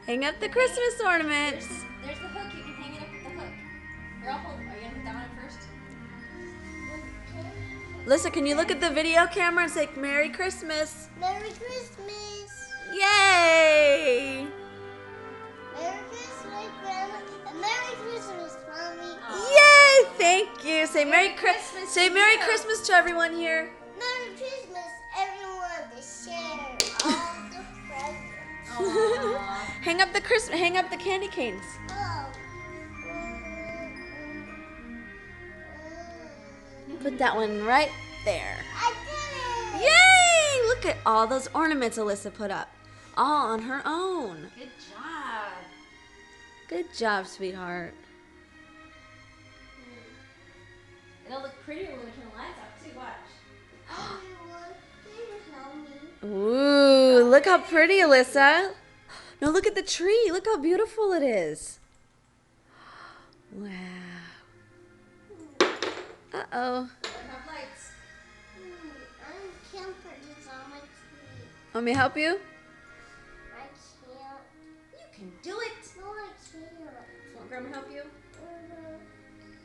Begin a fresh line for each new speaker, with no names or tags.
Hang up the Christmas ornaments.
There's the hook. You can hang it up with the hook. Here, I'll hold. Are you gonna put that one up first?
Lisa, can you look at the video camera and say Merry Christmas?
Merry Christmas.
Yay!
Merry Christmas, Grandma. And Merry Christmas, Mommy.
Yay! Thank you. Say
Merry
Merry
Christmas
Say
to
Merry
you.
Christmas to everyone here.
Merry Christmas, everyone, to share all the presents.
Aww.
Hang up the candy canes.
Oh.
Put that one right there.
I did it.
Yay! Look at all those ornaments Alyssa put up. All on her own.
Good job.
Good job, sweetheart.
It'll look prettier when we turn the lights off too. Watch.
Everyone, please help me.
Ooh, look how pretty, Alyssa. No, look at the tree. Look how beautiful it is. Wow. Uh-oh.
Turn off lights.
I can't put this on my tree.
Want me to help you?
I can't.
You can do it.
No, I can't.
Want Grandma to help you?
Mhm.